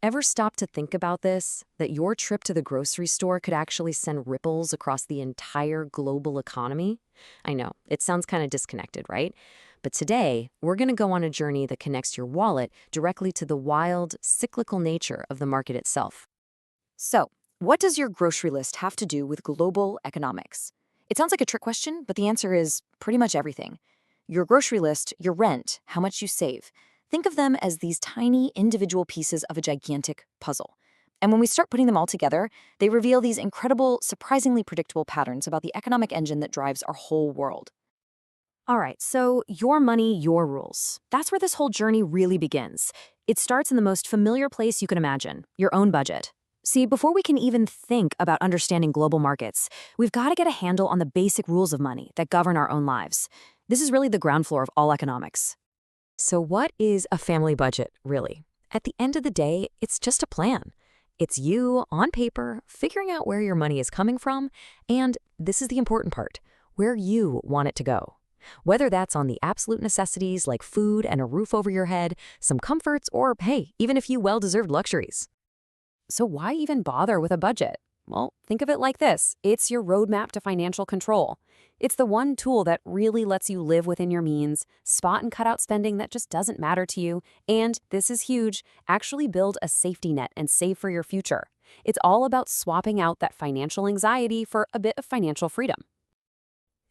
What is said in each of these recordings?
Ever stop to think about this? That your trip to the grocery store could actually send ripples across the entire global economy? I know, it sounds kind of disconnected, right? But today, we're going to go on a journey that connects your wallet directly to the wild, cyclical nature of the market itself. So, what does your grocery list have to do with global economics? It sounds like a trick question, but the answer is pretty much everything. Your grocery list, your rent, how much you save. Think of them as these tiny individual pieces of a gigantic puzzle. And when we start putting them all together, they reveal these incredible, surprisingly predictable patterns about the economic engine that drives our whole world. All right, so your money, your rules. That's where this whole journey really begins. It starts in the most familiar place you can imagine, your own budget. See, before we can even think about understanding global markets, we've got to get a handle on the basic rules of money that govern our own lives. This is really the ground floor of all economics. So what is a family budget, really? At the end of the day, it's just a plan. It's you, on paper, figuring out where your money is coming from, and this is the important part, where you want it to go. Whether that's on the absolute necessities like food and a roof over your head, some comforts, or hey, even a few well-deserved luxuries. So why even bother with a budget? Well, think of it like this. It's your roadmap to financial control. It's the one tool that really lets you live within your means, spot and cut out spending that just doesn't matter to you, and, this is huge, actually build a safety net and save for your future. It's all about swapping out that financial anxiety for a bit of financial freedom.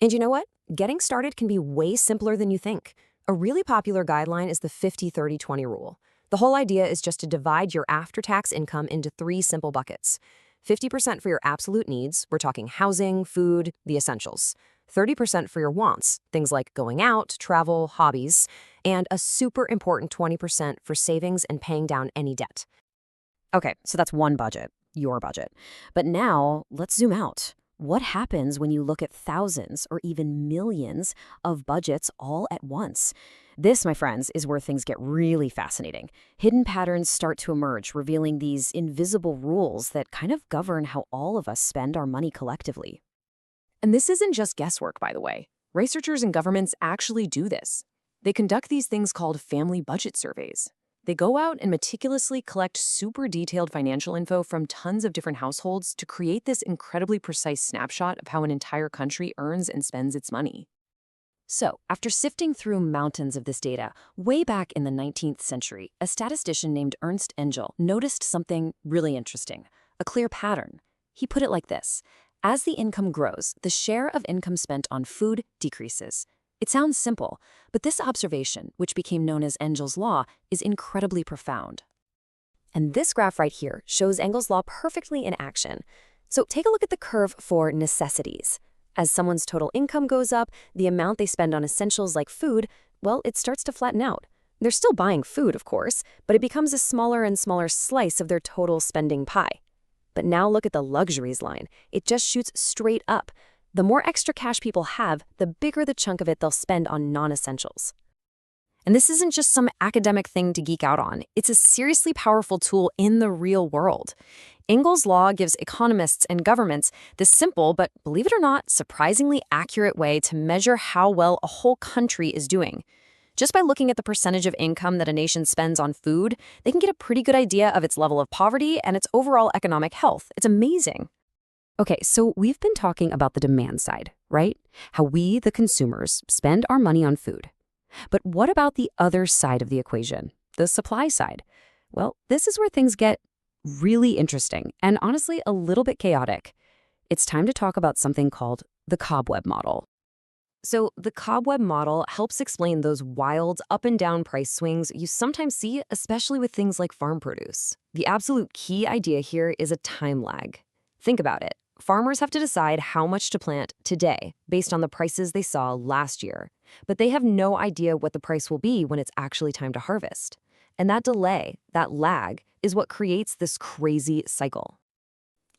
And you know what? Getting started can be way simpler than you think. A really popular guideline is the 50-30-20 rule. The whole idea is just to divide your after-tax income into 3 simple buckets. 50% for your absolute needs, we're talking housing, food, the essentials. 30% for your wants, things like going out, travel, hobbies, and a super important 20% for savings and paying down any debt. Okay, so that's one budget, your budget. But now, let's zoom out. What happens when you look at thousands or even millions of budgets all at once? This, my friends, is where things get really fascinating. Hidden patterns start to emerge, revealing these invisible rules that kind of govern how all of us spend our money collectively. And this isn't just guesswork, by the way. Researchers and governments actually do this. They conduct these things called family budget surveys. They go out and meticulously collect super detailed financial info from tons of different households to create this incredibly precise snapshot of how an entire country earns and spends its money. So, after sifting through mountains of this data, way back in the 19th century, a statistician named Ernst Engel noticed something really interesting, a clear pattern. He put it like this: as the income grows, the share of income spent on food decreases. It sounds simple, but this observation, which became known as Engel's law, is incredibly profound. And this graph right here shows Engel's law perfectly in action. So take a look at the curve for necessities. As someone's total income goes up, the amount they spend on essentials like food, well, it starts to flatten out. They're still buying food, of course, but it becomes a smaller and smaller slice of their total spending pie. But now look at the luxuries line. It just shoots straight up. The more extra cash people have, the bigger the chunk of it they'll spend on non-essentials. And this isn't just some academic thing to geek out on. It's a seriously powerful tool in the real world. Engel's law gives economists and governments this simple, but believe it or not, surprisingly accurate way to measure how well a whole country is doing. Just by looking at the percentage of income that a nation spends on food, they can get a pretty good idea of its level of poverty and its overall economic health. It's amazing. Okay, so we've been talking about the demand side, right? How we, the consumers, spend our money on food. But what about the other side of the equation, the supply side? Well, this is where things get really interesting and honestly a little bit chaotic. It's time to talk about something called the cobweb model. So the cobweb model helps explain those wild up and down price swings you sometimes see, especially with things like farm produce. The absolute key idea here is a time lag. Think about it. Farmers have to decide how much to plant today based on the prices they saw last year, but they have no idea what the price will be when it's actually time to harvest. And that delay, that lag, is what creates this crazy cycle.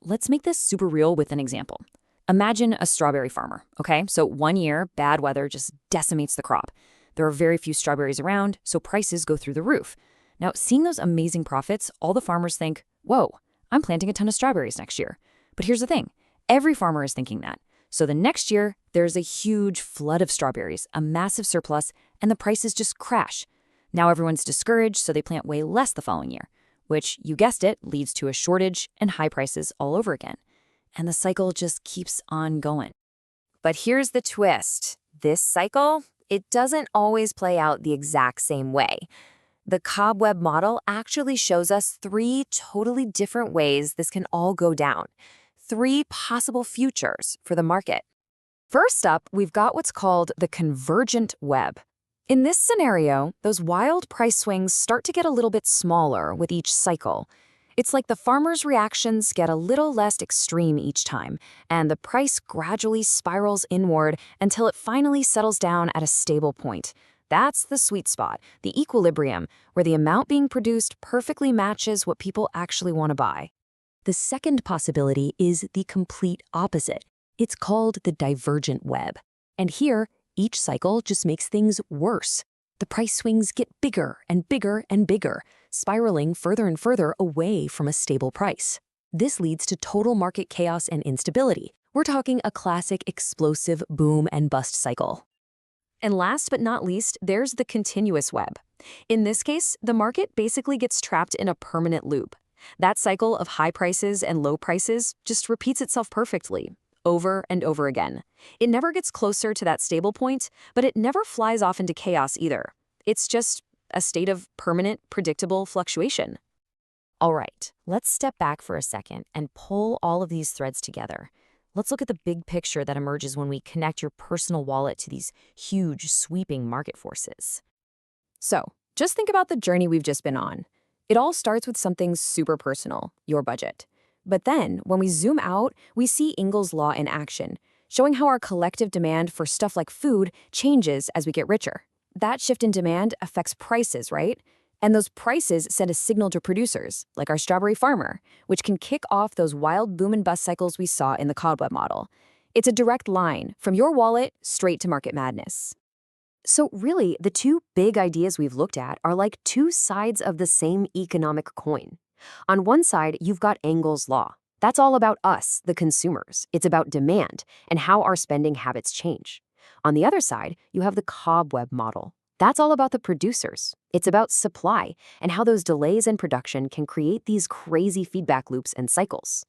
Let's make this super real with an example. Imagine a strawberry farmer, okay? So one year, bad weather just decimates the crop. There are very few strawberries around, so prices go through the roof. Now, seeing those amazing profits, all the farmers think, whoa, I'm planting a ton of strawberries next year. But here's the thing, every farmer is thinking that. So the next year, there's a huge flood of strawberries, a massive surplus, and the prices just crash. Now everyone's discouraged, so they plant way less the following year. which, you guessed it, leads to a shortage and high prices all over again. And the cycle just keeps on going. But here's the twist. This cycle, it doesn't always play out the exact same way. The cobweb model actually shows us 3 totally different ways this can all go down. 3 possible futures for the market. First up, we've got what's called the convergent web. In this scenario, those wild price swings start to get a little bit smaller with each cycle. It's like the farmer's reactions get a little less extreme each time, and the price gradually spirals inward until it finally settles down at a stable point. That's the sweet spot, the equilibrium, where the amount being produced perfectly matches what people actually want to buy. The second possibility is the complete opposite. It's called the divergent web. And here, each cycle just makes things worse. The price swings get bigger and bigger and bigger, spiraling further and further away from a stable price. This leads to total market chaos and instability. We're talking a classic explosive boom and bust cycle. And last but not least, there's the continuous web. In this case, the market basically gets trapped in a permanent loop. That cycle of high prices and low prices just repeats itself perfectly, over and over again. It never gets closer to that stable point, but it never flies off into chaos either. It's just a state of permanent, predictable fluctuation. All right, let's step back for a second and pull all of these threads together. Let's look at the big picture that emerges when we connect your personal wallet to these huge, sweeping market forces. So, just think about the journey we've just been on. It all starts with something super personal, your budget. But then, when we zoom out, we see Ingalls' law in action, showing how our collective demand for stuff like food changes as we get richer. That shift in demand affects prices, right? And those prices send a signal to producers, like our strawberry farmer, which can kick off those wild boom and bust cycles we saw in the cobweb model. It's a direct line from your wallet straight to market madness. So really, the 2 big ideas we've looked at are like 2 sides of the same economic coin. On one side, you've got Ingalls' law. That's all about us, the consumers. It's about demand and how our spending habits change. On the other side, you have the cobweb model. That's all about the producers. It's about supply and how those delays in production can create these crazy feedback loops and cycles.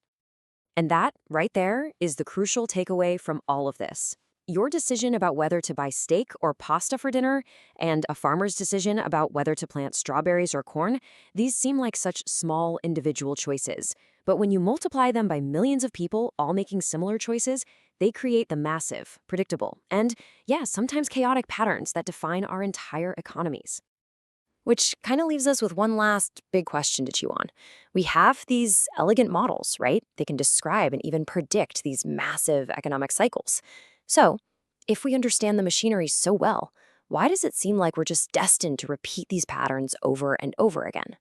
And that, right there, is the crucial takeaway from all of this. Your decision about whether to buy steak or pasta for dinner, and a farmer's decision about whether to plant strawberries or corn, these seem like such small individual choices. But when you multiply them by millions of people all making similar choices, they create the massive, predictable, and, yeah, sometimes chaotic patterns that define our entire economies. Which kind of leaves us with one last big question to chew on. We have these elegant models, right? They can describe and even predict these massive economic cycles. So, if we understand the machinery so well, why does it seem like we're just destined to repeat these patterns over and over again?